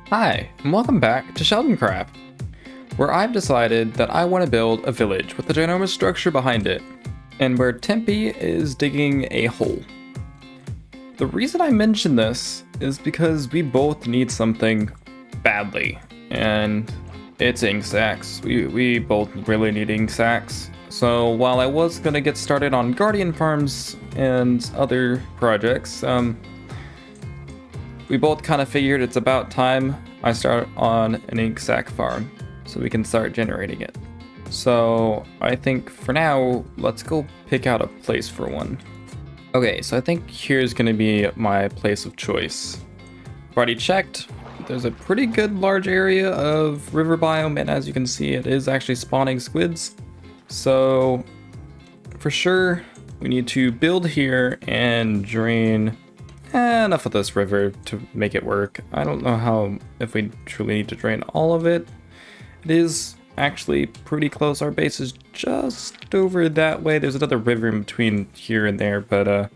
Hi, and welcome back to SheldonCraft, where I've decided that I want to build a village with a ginormous structure behind it, and where Tempe is digging a hole. The reason I mention this is because we both need something badly, and it's ink sacks. We both really need ink sacks. So while I was gonna get started on Guardian Farms and other projects, we both kind of figured it's about time I start on an ink sac farm so we can start generating it. So I think for now, let's go pick out a place for one. Okay, so I think here's gonna be my place of choice. I've already checked. There's a pretty good large area of river biome, and as you can see, it is actually spawning squids. So for sure, we need to build here and drain enough of this river to make it work. I don't know if we truly need to drain all of it. It is actually pretty close. Our base is just over that way. There's another river in between here and there, but I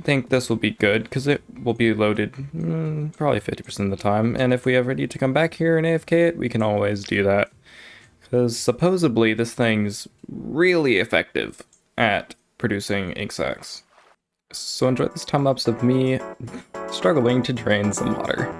think this will be good because it will be loaded probably 50% of the time. And if we ever need to come back here and AFK it, we can always do that. Because supposedly this thing's really effective at producing ink sacs. So enjoy this time lapse of me struggling to drain some water.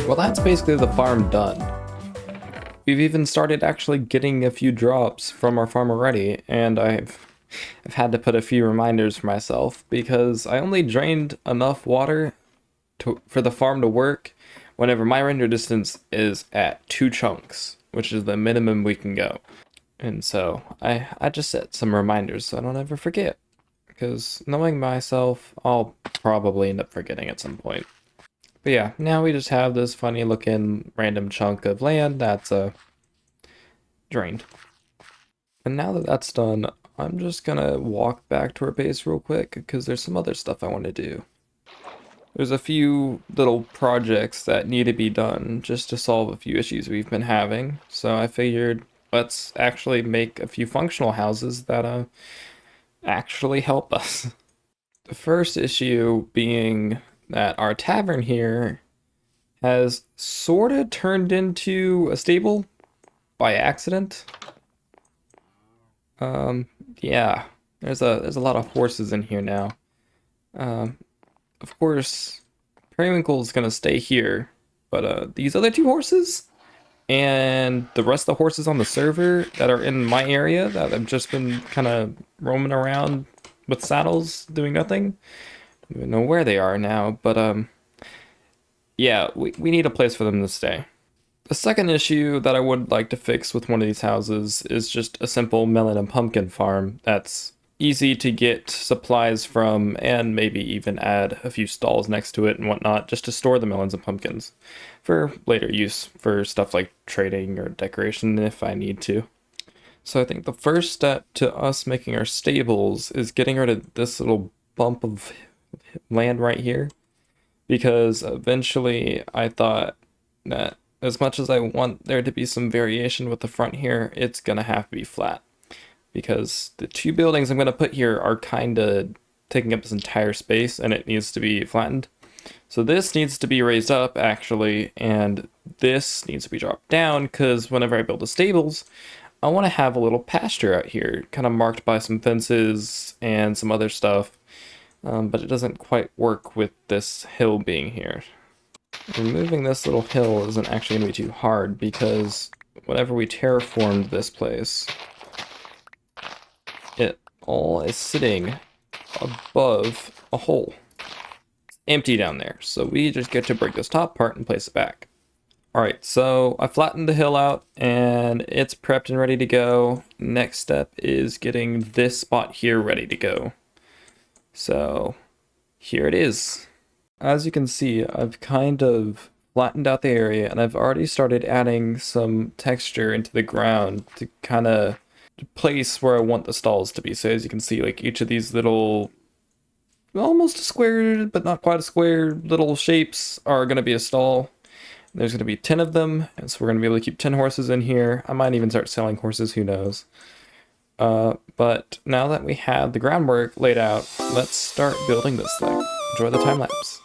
Well, that's basically the farm done. We've even started actually getting a few drops from our farm already, and I've had to put a few reminders for myself because I only drained enough water for the farm to work whenever my render distance is at 2 chunks, which is the minimum we can go. And so I just set some reminders so I don't ever forget, because knowing myself, I'll probably end up forgetting at some point. But yeah, now we just have this funny looking random chunk of land that's drained. And now that that's done, I'm just gonna walk back to our base real quick because there's some other stuff I want to do. There's a few little projects that need to be done just to solve a few issues we've been having. So I figured let's actually make a few functional houses that actually help us. The first issue being that our tavern here has sort of turned into a stable by accident. Yeah, there's a lot of horses in here now. Of course, Periwinkle's gonna stay here, but these other 2 horses and the rest of the horses on the server that are in my area that have just been kind of roaming around with saddles doing nothing. I don't even know where they are now, but yeah, we need a place for them to stay. The second issue that I would like to fix with one of these houses is just a simple melon and pumpkin farm that's easy to get supplies from, and maybe even add a few stalls next to it and whatnot, just to store the melons and pumpkins for later use for stuff like trading or decoration if I need to. So I think the first step to us making our stables is getting rid of this little bump of land right here, because eventually I thought that as much as I want there to be some variation with the front here, it's gonna have to be flat, because the two buildings I'm gonna put here are kind of taking up this entire space and it needs to be flattened. So this needs to be raised up actually, and this needs to be dropped down, because whenever I build the stables, I want to have a little pasture out here, kind of marked by some fences and some other stuff, but it doesn't quite work with this hill being here. Removing this little hill isn't actually going to be too hard, because whenever we terraformed this place, it all is sitting above a hole. It's empty down there, so we just get to break this top part and place it back. Alright, so I flattened the hill out and it's prepped and ready to go. Next step is getting this spot here ready to go. So here it is. As you can see, I've kind of flattened out the area and I've already started adding some texture into the ground to kind of place where I want the stalls to be. So as you can see, like each of these little, almost a square, but not quite a square, little shapes are going to be a stall. There's going to be 10 of them, and so we're going to be able to keep 10 horses in here. I might even start selling horses, who knows. But now that we have the groundwork laid out, let's start building this thing. Enjoy the time lapse.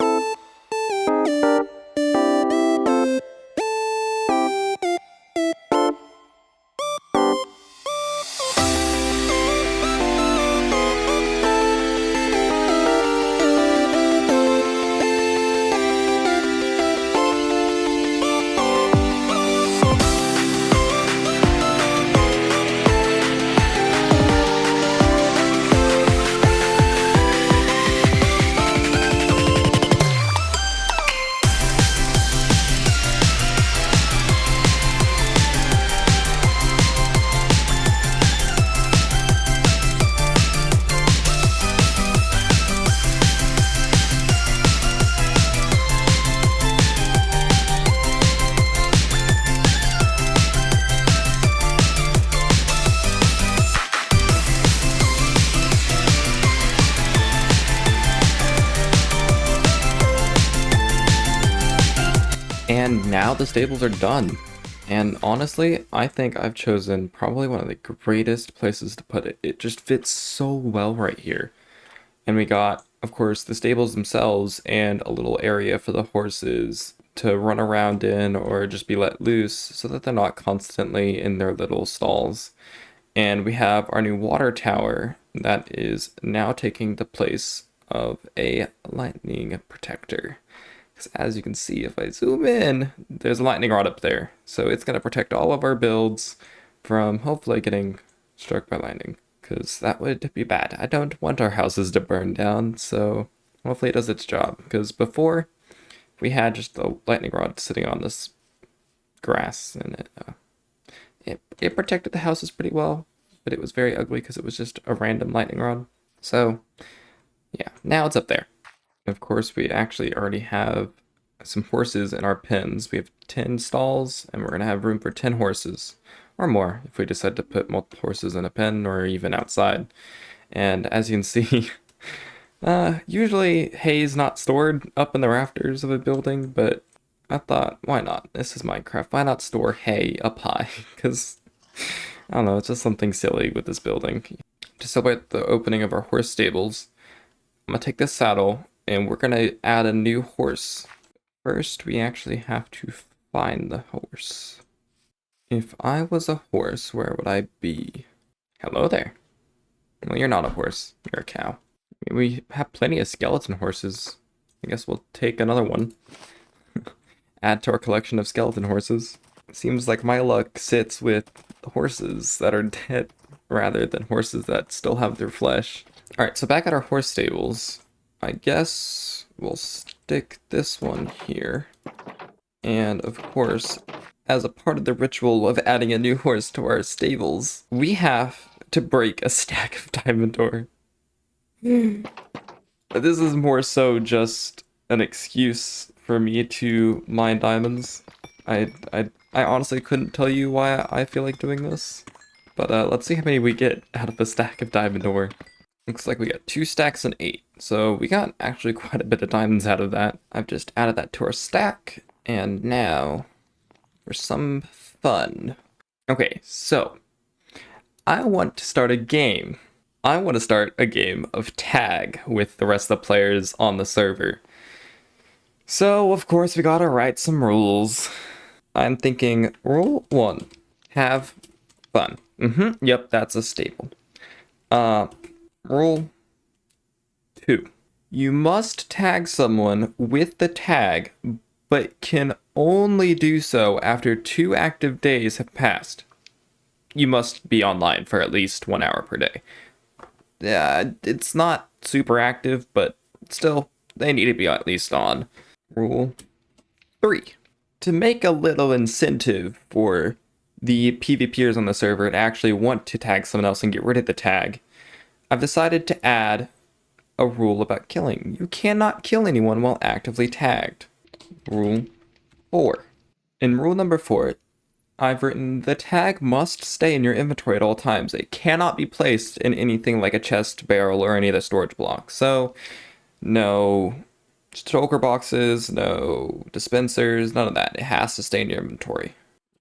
And now the stables are done. And honestly, I think I've chosen probably one of the greatest places to put it. It just fits so well right here. And we got, of course, the stables themselves and a little area for the horses to run around in or just be let loose so that they're not constantly in their little stalls. And we have our new water tower that is now taking the place of a lightning protector. Because as you can see, if I zoom in, there's a lightning rod up there. So it's going to protect all of our builds from hopefully getting struck by lightning, because that would be bad. I don't want our houses to burn down, so hopefully it does its job. Because before, we had just a lightning rod sitting on this grass, and it protected the houses pretty well, but it was very ugly because it was just a random lightning rod. So yeah, now it's up there. Of course, we actually already have some horses in our pens. We have 10 stalls, and we're going to have room for 10 horses, or more, if we decide to put multiple horses in a pen, or even outside. And as you can see, usually hay is not stored up in the rafters of a building, but I thought, why not? This is Minecraft. Why not store hay up high? Because, I don't know, it's just something silly with this building. To celebrate the opening of our horse stables, I'm going to take this saddle, and we're going to add a new horse. First, we actually have to find the horse. If I was a horse, where would I be? Hello there. Well, you're not a horse. You're a cow. I mean, we have plenty of skeleton horses. I guess we'll take another one. Add to our collection of skeleton horses. Seems like my luck sits with horses that are dead rather than horses that still have their flesh. Alright, so back at our horse stables, I guess we'll stick this one here. And of course, as a part of the ritual of adding a new horse to our stables, we have want to break a stack of diamond ore. This is more so just an excuse for me to mine diamonds. I honestly couldn't tell you why I feel like doing this. But let's see how many we get out of a stack of diamond ore. Looks like we got 2 stacks and 8. So we got actually quite a bit of diamonds out of that. I've just added that to our stack. And now for some fun. Okay, so I want to start a game. I want to start a game of tag with the rest of the players on the server. So, of course, we gotta write some rules. I'm thinking rule 1, have fun. Yep, that's a staple. Rule 2, you must tag someone with the tag, but can only do so after 2 active days have passed. You must be online for at least 1 hour per day. Yeah, it's not super active, but still, they need to be at least on. Rule 3. To make a little incentive for the PvPers on the server to actually want to tag someone else and get rid of the tag, I've decided to add a rule about killing. You cannot kill anyone while actively tagged. Rule 4. In rule number 4, I've written, the tag must stay in your inventory at all times. It cannot be placed in anything like a chest, barrel, or any other storage block. So, no stoker boxes, no dispensers, none of that. It has to stay in your inventory.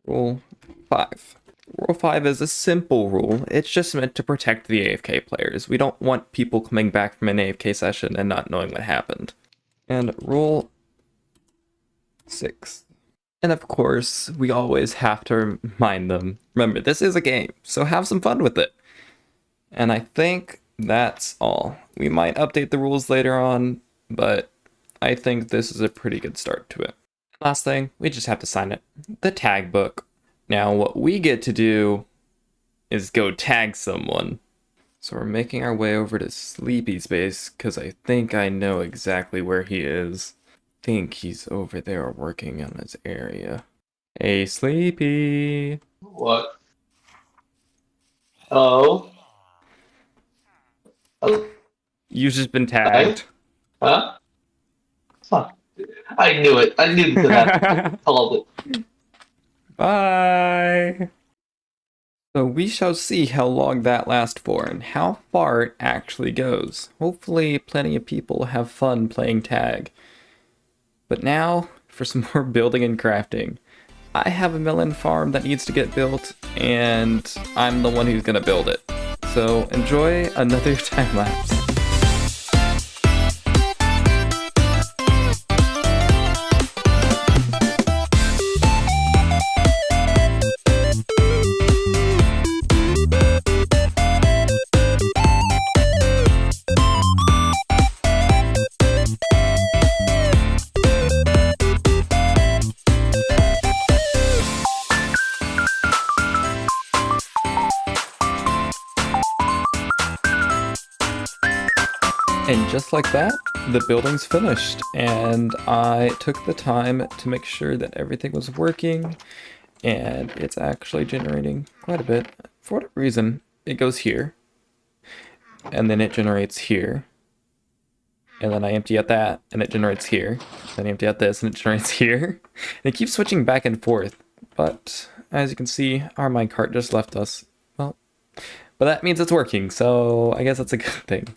Rule 5. Rule 5 is a simple rule. It's just meant to protect the AFK players. We don't want people coming back from an AFK session and not knowing what happened. And rule 6. And of course, we always have to remind them, remember, this is a game, so have some fun with it. And I think that's all. We might update the rules later on, but I think this is a pretty good start to it. Last thing, we just have to sign it. The tag book. Now, what we get to do is go tag someone. So we're making our way over to Sleepy's base, because I think I know exactly where he is. I think he's over there working on his area. Hey, Sleepy. What? Oh? You've just been tagged. Huh? Huh. I knew it. I knew that. I called it. Bye. So we shall see how long that lasts for and how far it actually goes. Hopefully plenty of people have fun playing tag. But now for some more building and crafting. I have a melon farm that needs to get built, and I'm the one who's gonna build it. So enjoy another time lapse. And just like that, the building's finished, and I took the time to make sure that everything was working, and it's actually generating quite a bit. For whatever reason, it goes here, and then it generates here, and then I empty out that, and it generates here, then I empty out this, and it generates here. And it keeps switching back and forth, but as you can see, our minecart just left us. Well, but that means it's working, so I guess that's a good thing.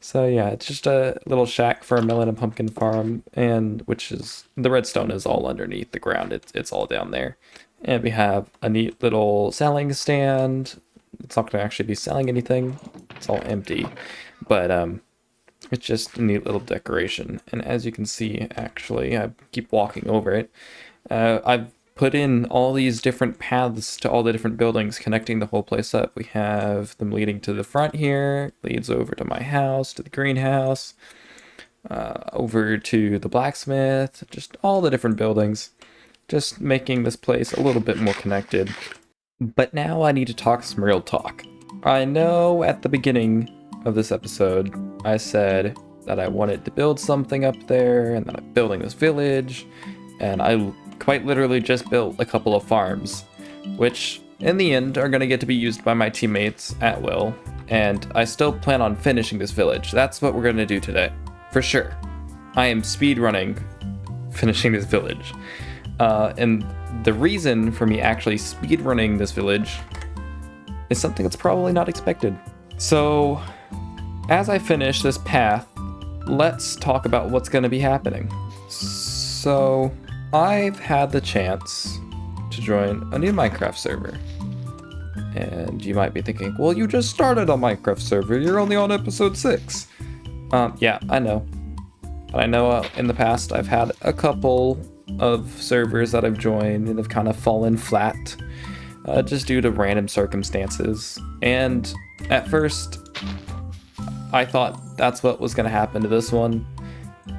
So yeah, it's just a little shack for a melon and pumpkin farm, and which is, the redstone is all underneath the ground. It's all down there. And we have a neat little selling stand. It's not gonna actually be selling anything. It's all empty, but it's just a neat little decoration. And as you can see, actually, I keep walking over it. I've put in all these different paths to all the different buildings, connecting the whole place up. We have them leading to the front here, leads over to my house, to the greenhouse, over to the blacksmith, just all the different buildings, just making this place a little bit more connected. But now I need to talk some real talk. I know at the beginning of this episode, I said that I wanted to build something up there, and that I'm building this village, and I quite literally just built a couple of farms, which in the end, are going to get to be used by my teammates at will. And I still plan on finishing this village. That's what we're going to do today. For sure. I am speedrunning finishing this village. And the reason for me actually speedrunning this village is something that's probably not expected. So, as I finish this path, let's talk about what's going to be happening. So, I've had the chance to join a new Minecraft server. And you might be thinking, well, you just started a Minecraft server. You're only on episode 6. Yeah, I know. But I know in the past I've had a couple of servers that I've joined and have kind of fallen flat just due to random circumstances. And at first, I thought that's what was going to happen to this one.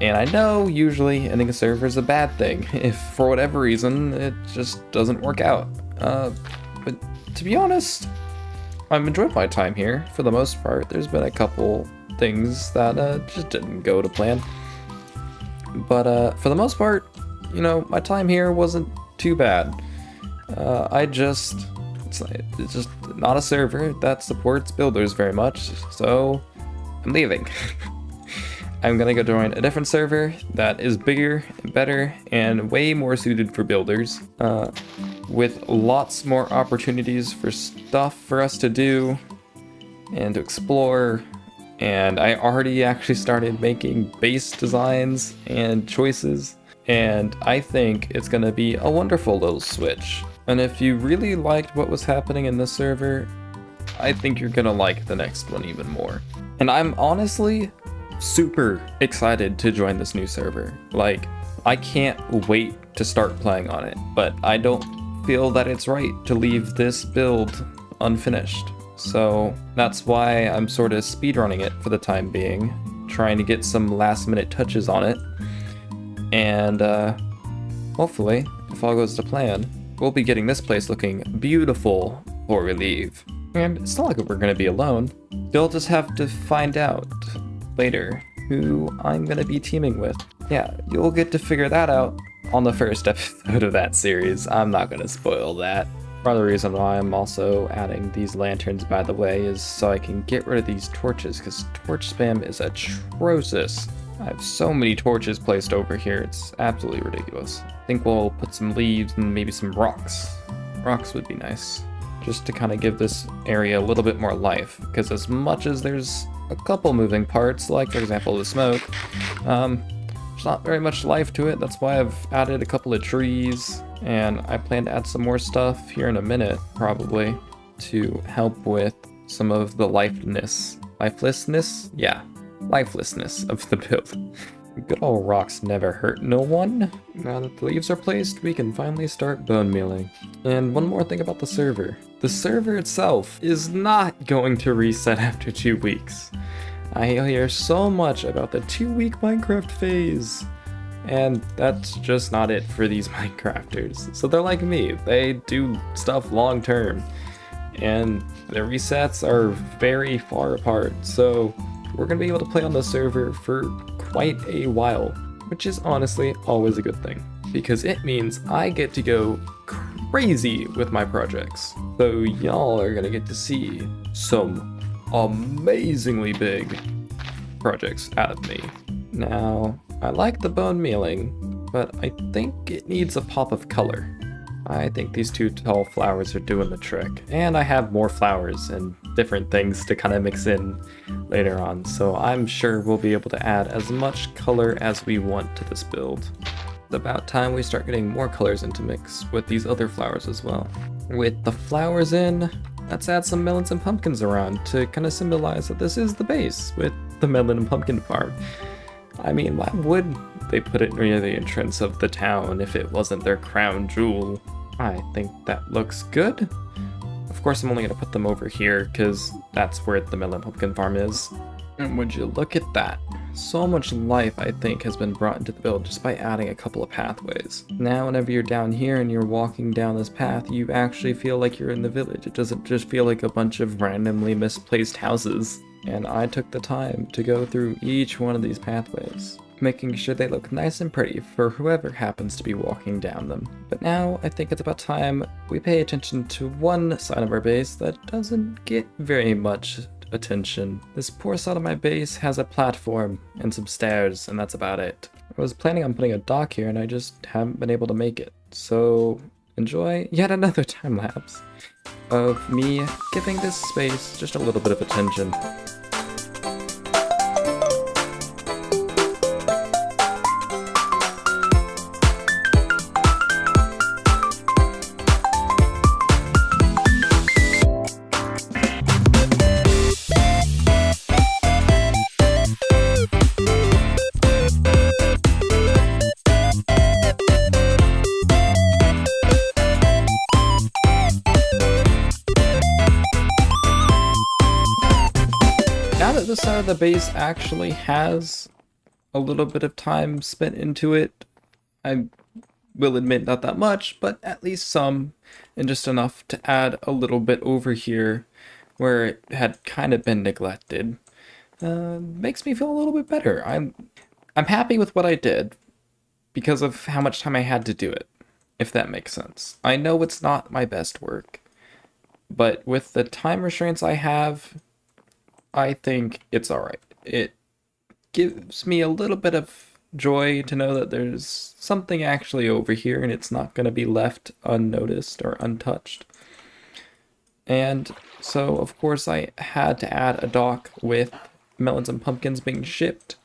And I know usually ending a server is a bad thing if for whatever reason it just doesn't work out. But to be honest, I've enjoyed my time here for the most part. There's been a couple things that just didn't go to plan. But for the most part, you know, my time here wasn't too bad. It's just not a server that supports builders very much, so I'm leaving. I'm gonna go join a different server that is bigger and better and way more suited for builders, with lots more opportunities for stuff for us to do and to explore. And I already actually started making base designs and choices, and I think it's gonna be a wonderful little switch. And if you really liked what was happening in this server, I think you're gonna like the next one even more. And I'm honestly super excited to join this new server. Like, I can't wait to start playing on it, but I don't feel that it's right to leave this build unfinished. So that's why I'm sort of speedrunning it for the time being, trying to get some last minute touches on it. And hopefully, if all goes to plan, we'll be getting this place looking beautiful before we leave. And it's not like we're gonna be alone. You'll just have to find out later who I'm gonna be teaming with. Yeah, you'll get to figure that out on the first episode of that series. I'm not gonna spoil that. Part of the reason why I'm also adding these lanterns, by the way, is so I can get rid of these torches, because torch spam is atrocious. I have so many torches placed over here, it's absolutely ridiculous. I think we'll put some leaves and maybe some rocks. Rocks would be nice, just to kind of give this area a little bit more life, because as much as there's a couple moving parts, like for example the smoke, there's not very much life to it. That's why I've added a couple of trees, and I plan to add some more stuff here in a minute, probably, to help with some of the lifelessness of the build. Good old rocks never hurt no one. Now that the leaves are placed, we can finally start bone mealing. And one more thing about the server. The server itself is not going to reset after 2 weeks. I hear so much about the 2-week Minecraft phase, and that's just not it for these Minecrafters. So they're like me, they do stuff long term, and the resets are very far apart, so we're gonna be able to play on the server for quite a while, which is honestly always a good thing, because it means I get to go crazy with my projects. So y'all are gonna get to see some amazingly big projects out of me. Now, I like the bone mealing, but I think it needs a pop of color. I think these 2 tall flowers are doing the trick, and I have more flowers and different things to kind of mix in later on, so I'm sure we'll be able to add as much color as we want to this build. It's about time we start getting more colors into mix with these other flowers as well. With the flowers in, let's add some melons and pumpkins around to kind of symbolize that this is the base with the melon and pumpkin farm. I mean, why would they put it near the entrance of the town if it wasn't their crown jewel? I think that looks good. Of course, I'm only going to put them over here because that's where the melon and pumpkin farm is. And would you look at that? So much life, I think, has been brought into the build just by adding a couple of pathways. Now, whenever you're down here and you're walking down this path, you actually feel like you're in the village. It doesn't just feel like a bunch of randomly misplaced houses. And I took the time to go through each one of these pathways. making sure they look nice and pretty for whoever happens to be walking down them. But now I think it's about time we pay attention to one side of our base that doesn't get very much attention. This poor side of my base has a platform and some stairs, and that's about it. I was planning on putting a dock here and I just haven't been able to make it. So enjoy yet another time lapse of me giving this space just a little bit of attention. Now that this side of the base actually has a little bit of time spent into it, I will admit not that much, but at least some, and just enough to add a little bit over here where it had kind of been neglected. Makes me feel a little bit better. I'm happy with what I did because of how much time I had to do it, if that makes sense. I know it's not my best work, but with the time restraints I have, I think it's alright. It gives me a little bit of joy to know that there's something actually over here and it's not going to be left unnoticed or untouched. And so, of course, I had to add a dock with melons and pumpkins being shipped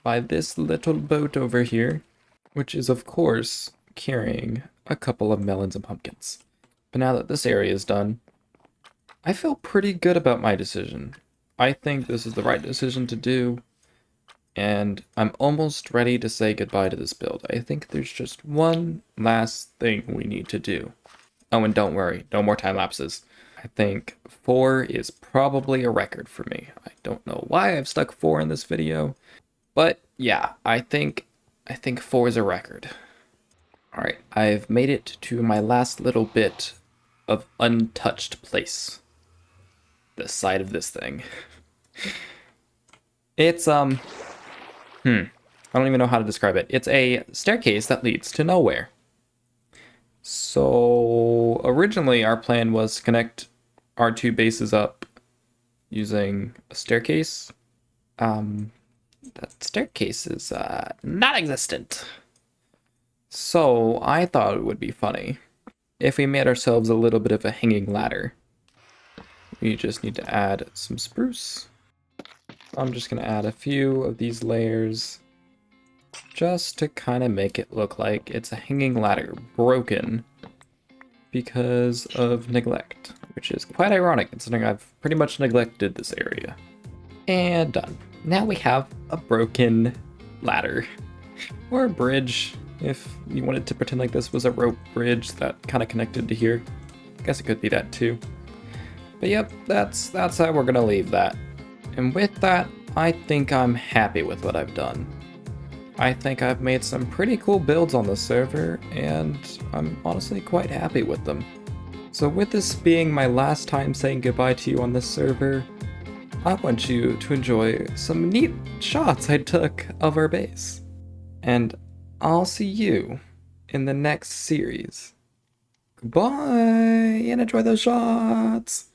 by this little boat over here, which is, of course, carrying a couple of melons and pumpkins. But now that this area is done, I feel pretty good about my decision. I think this is the right decision to do, and I'm almost ready to say goodbye to this build. I think there's just one last thing we need to do. Oh, and don't worry, no more time lapses. I think 4 is probably a record for me. I don't know why I've stuck 4 in this video, but yeah, I think 4 is a record. Alright, I've made it to my last little bit of untouched place. The side of this thing. It's, I don't even know how to describe it. It's a staircase that leads to nowhere. So, originally our plan was to connect our two bases up using a staircase. That staircase is, non-existent. So, I thought it would be funny if we made ourselves a little bit of a hanging ladder. We just need to add some spruce. I'm just going to add a few of these layers just to kind of make it look like it's a hanging ladder broken because of neglect, which is quite ironic considering I've pretty much neglected this area. And done. Now we have a broken ladder, or a bridge, if you wanted to pretend like this was a rope bridge that kind of connected to here. I guess it could be that too. But yep, that's how we're gonna leave that. And with that, I think I'm happy with what I've done. I think I've made some pretty cool builds on the server, and I'm honestly quite happy with them. So with this being my last time saying goodbye to you on this server, I want you to enjoy some neat shots I took of our base. And I'll see you in the next series. Goodbye, and enjoy those shots!